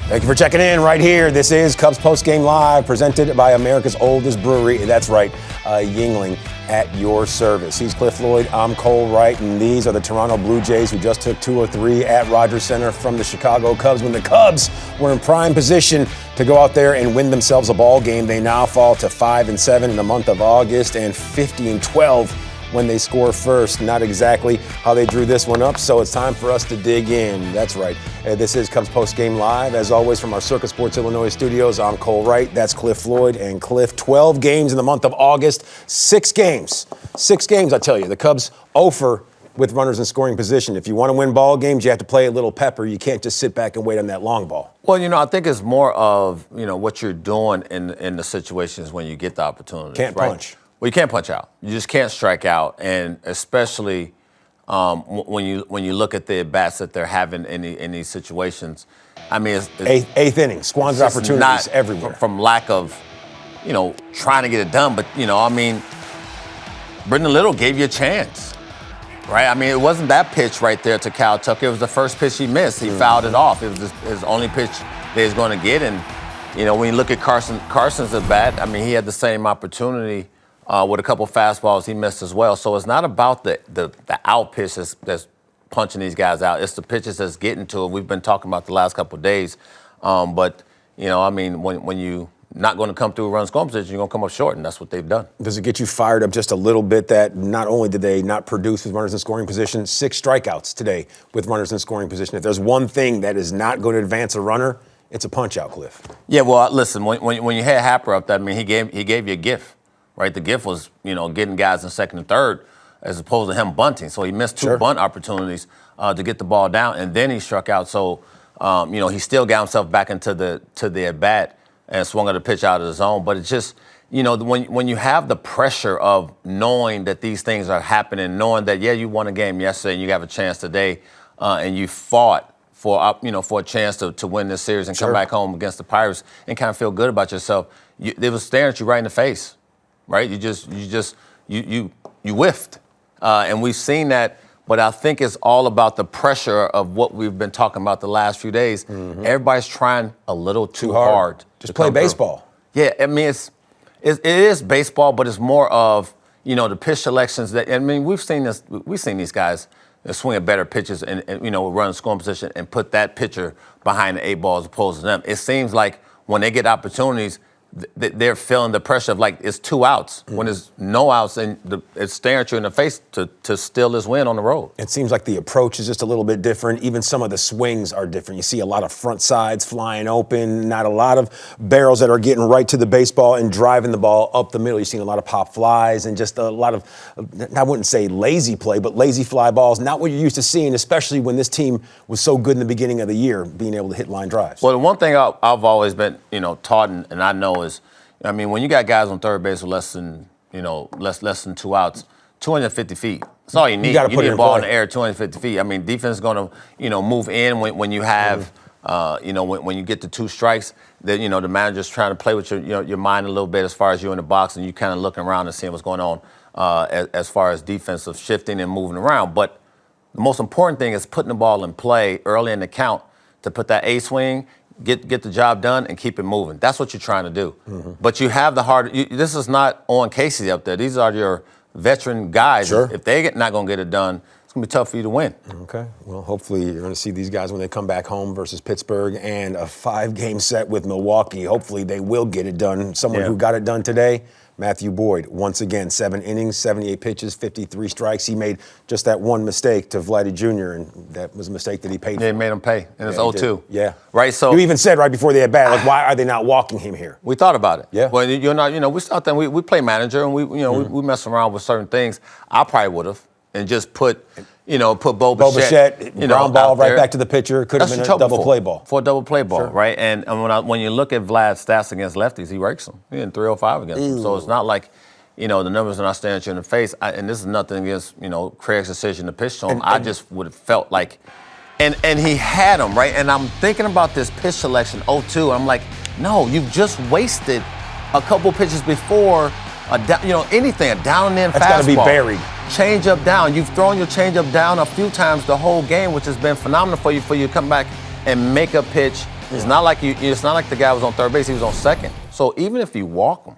Thank you for checking in right here. This is Cubs Postgame Live, presented by America's oldest brewery. That's right, Yuengling at your service. He's Cliff Floyd, I'm Cole Wright, and these are the Toronto Blue Jays who just took 2-3 at Rogers Center from the Chicago Cubs. When the Cubs were in prime position to go out there and win themselves a ball game, they now fall to 5-7 in the month of August and 50-12 when they score first. Not exactly how they drew this one up, so it's time for us to dig in. That's right. This is Cubs Postgame Live. As always, from our Circa Sports Illinois studios, I'm Cole Wright. That's Cliff Floyd. And Cliff, 12 games in the month of August. 6 games, I tell you. The Cubs 0 with runners in scoring position. If you want to win ball games, you have to play a little pepper. You can't just sit back and wait on that long ball. Well, I think it's more of, what you're doing in the situations when you get the opportunity. Can't punch. Well, you can't punch out. You just can't strike out, and especially when you look at the at-bats that they're having in these situations. I mean, it's eighth inning, squander opportunities everywhere. From lack of, trying to get it done. But, Brendan Little gave you a chance, right? I mean, it wasn't that pitch right there to Kyle Tucker. It was the first pitch he missed. He fouled it off. It was his only pitch that he's going to get. And, when you look at Carson's at-bat, I mean, he had the same opportunity with a couple fastballs he missed as well. So it's not about the out pitch that's punching these guys out. It's the pitches that's getting to it. We've been talking about the last couple of days. But, when you not going to come through a run scoring position, you're going to come up short, and that's what they've done. Does it get you fired up just a little bit that not only did they not produce with runners in scoring position, 6 strikeouts today with runners in scoring position? If there's one thing that is not going to advance a runner, it's a punch-out, Cliff. Yeah, well, listen, when you had Happer up, he gave you a gift. Right, the gift was, getting guys in second and third as opposed to him bunting. So he missed 2 bunt opportunities to get the ball down, and then he struck out. So, he still got himself back into the at bat and swung at a pitch out of the zone. But it's just, when you have the pressure of knowing that these things are happening, knowing that you won a game yesterday and you have a chance today, and you fought for a chance to win this series and come back home against the Pirates and kind of feel good about yourself. They was staring at you right in the face. Right, you whiffed, and we've seen that. But I think it's all about the pressure of what we've been talking about the last few days. Everybody's trying a little too hard. Just play baseball. Yeah, I mean it is baseball, but it's more of the pitch selections that. I mean we've seen this. We've seen these guys swing at better pitches and run scoring position and put that pitcher behind the 8 ball as opposed to them. It seems like when they get opportunities, they're feeling the pressure of it's 2 outs when there's no outs and it's staring at you in the face to steal this win on the road. It seems like the approach is just a little bit different. Even some of the swings are different. You see a lot of front sides flying open, not a lot of barrels that are getting right to the baseball and driving the ball up the middle. You've seen a lot of pop flies and just a lot of, I wouldn't say lazy play, but lazy fly balls. Not what you're used to seeing, especially when this team was so good in the beginning of the year, being able to hit line drives. Well, the one thing I've always been, taught and I know is, I mean, when you got guys on third base with less than 2 outs, 250 feet. That's all you need. You need a ball in the air, 250 feet. I mean, defense is going to, move in when you have, when you get to 2 strikes. Then the manager's trying to play with your mind a little bit as far as you in the box, and you kind of looking around and seeing what's going on as far as defensive shifting and moving around. But the most important thing is putting the ball in play early in the count to put that A swing. Get the job done and keep it moving. That's what you're trying to do. But you have the hard. This is not Owen Casey up there. These are your veteran guys. If they're not going to get it done, it's going to be tough for you to win. Okay. Well, hopefully you're going to see these guys when they come back home versus Pittsburgh and a 5-game set with Milwaukee. Hopefully they will get it done. Someone who got it done today, Matthew Boyd. Once again, 7 innings, 78 pitches, 53 strikes. He made just that one mistake to Vladdy Jr., and that was a mistake that he paid for. Yeah, he made him pay, and it's 0-2. Yeah. Right, so. You even said right before they had bat, why are they not walking him here? We thought about it. Yeah. Well, you're not, we start then, we play manager, and we mess around with certain things. I probably would have, and just put Bo Bichette, ground ball right back to the pitcher. Could have been a double play ball. For a double play ball, right? And when you look at Vlad's stats against lefties, he rakes them. He had 305 against them. So it's not like, the numbers are not staring at you in the face. And this is nothing against, Craig's decision to pitch to him. I just would have felt like, and he had him, right? And I'm thinking about this pitch selection, 0-2. I'm like, no, you've just wasted a couple pitches before, anything, a down and in fastball. That's got to be buried. Change up down. You've thrown your change up down a few times the whole game, which has been phenomenal for you to come back and make a pitch It's not like it's not like the guy was on third base; he was on second. So even if you walk him,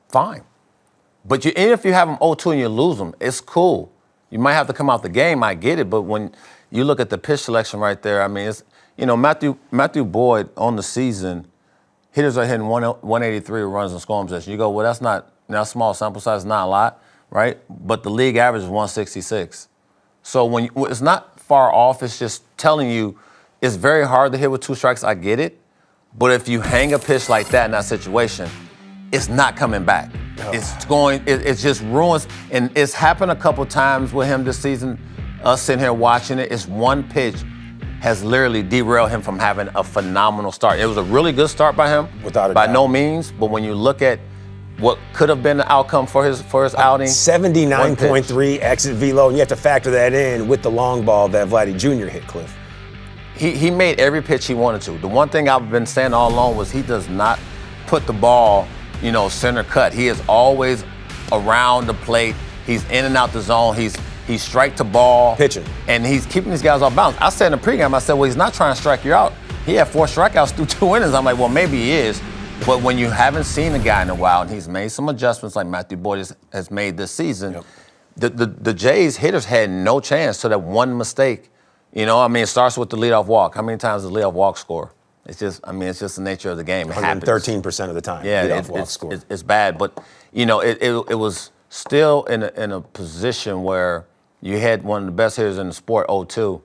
fine. But even if you have him 0-2 and you lose him, it's cool. You might have to come out the game. I get it, but when you look at the pitch selection right there, I mean, it's Matthew Boyd on the season, hitters are hitting 183 runs in scoring position. You go, well, that's not small sample size, not a lot, right? But the league average is 166. So when it's not far off, it's just telling you it's very hard to hit with 2 strikes. I get it, but if you hang a pitch like that in that situation, it's not coming back. No. It just ruins, and it's happened a couple times with him this season. Us sitting here watching it, it's one pitch has literally derailed him from having a phenomenal start. It was a really good start by him, without a by doubt. no means. But when you look at what could have been the outcome for his outing, 79.3 exit velo, and you have to factor that in with the long ball that Vladdy Jr. hit, Cliff. He made every pitch he wanted to. The one thing I've been saying all along was he does not put the ball, center cut. He is always around the plate. He's in and out the zone. He's strike to ball. Pitching. And he's keeping these guys off balance. I said in the pregame, I said, well, he's not trying to strike you out. He had 4 strikeouts through 2 innings. I'm like, well, maybe he is. But when you haven't seen the guy in a while and he's made some adjustments like Matthew Boyd has made this season, the Jays hitters had no chance to that one mistake. It starts with the leadoff walk. How many times does the leadoff walk score? It's just the nature of the game. It 113% of the time. Yeah, it's bad. But, it was still in a position where you had one of the best hitters in the sport, 0-2,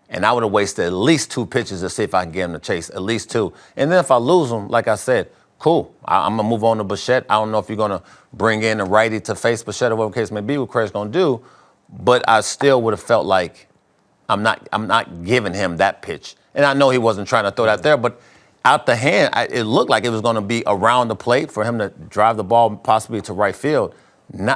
and I would have wasted at least 2 pitches to see if I can get him to chase, at least 2. And then if I lose him, like I said, cool. I'm going to move on to Bichette. I don't know if you're going to bring in a righty to face Bichette or whatever the case may be, what Craig's going to do, but I still would have felt like I'm not giving him that pitch. And I know he wasn't trying to throw that there, but out the hand, it looked like it was going to be around the plate for him to drive the ball possibly to right field.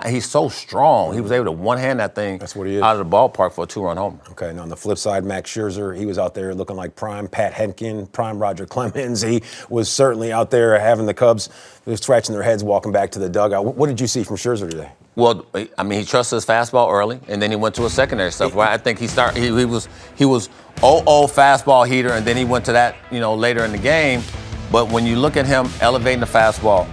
He's so strong. He was able to one-hand that thing That's what he is. out of the ballpark for a 2-run home. Okay, and on the flip side, Max Scherzer, he was out there looking like prime Pat Henkin, prime Roger Clemens. He was certainly out there having the Cubs scratching their heads walking back to the dugout. What did you see from Scherzer today? Well, I mean, he trusted his fastball early, and then he went to his secondary stuff. Where I think he was 0-0 fastball heater, and then he went to that, later in the game. But when you look at him elevating the fastball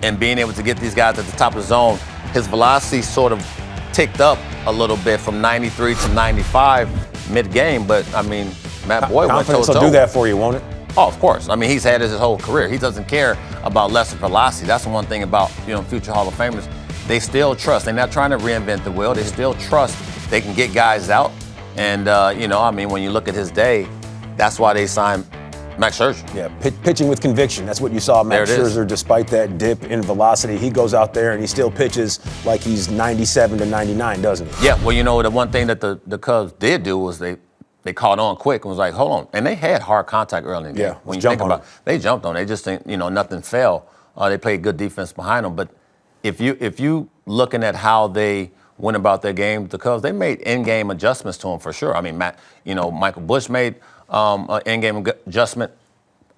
and being able to get these guys at the top of the zone, his velocity sort of ticked up a little bit from 93 to 95 mid-game. But, I mean, Matt Boyd went toe-to-toe. Confidence will do that for you, won't it? Oh, of course. I mean, he's had it his whole career. He doesn't care about lesser velocity. That's the one thing about, future Hall of Famers. They still trust. They're not trying to reinvent the wheel. They still trust they can get guys out. And, when you look at his day, that's why they signed Max Scherzer. Yeah, pitching with conviction. That's what you saw Max Scherzer, despite that dip in velocity. He goes out there and he still pitches like he's 97 to 99, doesn't he? Yeah, well, the one thing that the Cubs did do was they caught on quick and was like, hold on. And they had hard contact early in the game. Yeah, when you think about it, they jumped on it. They just think, nothing fell. They played good defense behind them. But if you looking at how they went about their game, the Cubs, they made in-game adjustments to them for sure. I mean, Michael Busch made an in-game adjustment.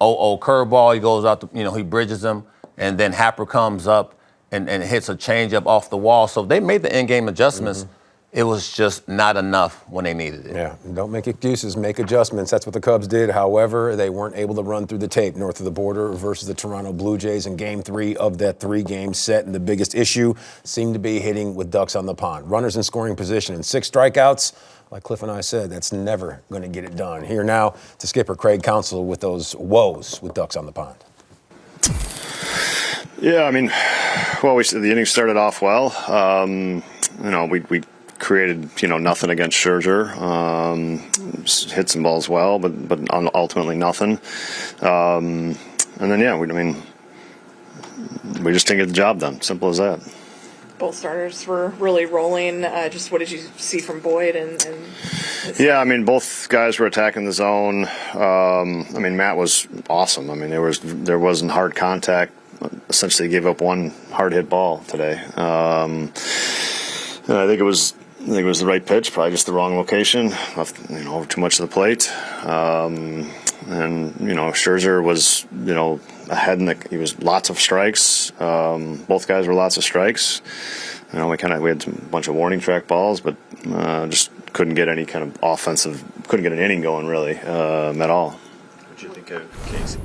0-0 curveball, he goes out, he bridges them, and then Happer comes up and hits a changeup off the wall. So they made the in-game adjustments. Mm-hmm. It was just not enough when they needed it. Yeah, don't make excuses, make adjustments. That's what the Cubs did. However, they weren't able to run through the tape north of the border versus the Toronto Blue Jays in Game 3 of that 3-game set. And the biggest issue seemed to be hitting with ducks on the pond. Runners in scoring position and 6 strikeouts. Like Cliff and I said, that's never going to get it done. Here now to skipper Craig Counsell with those woes with ducks on the pond. Yeah, I mean, the inning started off well. We created, nothing against Scherzer. Hit some balls well, but ultimately nothing. And then, we just didn't get the job done. Simple as that. Both starters were really rolling. Just what did you see from Boyd and Yeah, I mean, both guys were attacking the zone. Matt was awesome. I mean, there wasn't hard contact. Essentially gave up one hard hit ball today. I think it was the right pitch, probably just the wrong location. Left, over too much of the plate. Scherzer was, ahead he was lots of strikes. Both guys were lots of strikes. We had a bunch of warning track balls, but just couldn't get any kind of couldn't get an inning going really at all. What you think of Casey?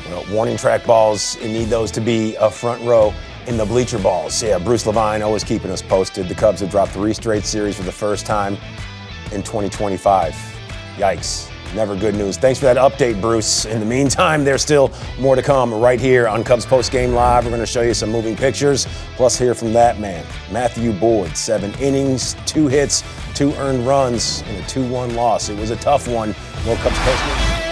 Well, warning track balls, you need those to be a front row in the bleacher balls. Yeah, Bruce Levine always keeping us posted. The Cubs have dropped 3 straight series for the first time in 2025. Yikes. Never good news. Thanks for that update, Bruce. In the meantime, there's still more to come right here on Cubs Postgame Live. We're going to show you some moving pictures, plus hear from that man, Matthew Boyd. 7 innings, 2 hits, 2 earned runs, and a 2-1 loss. It was a tough one. More Cubs Postgame.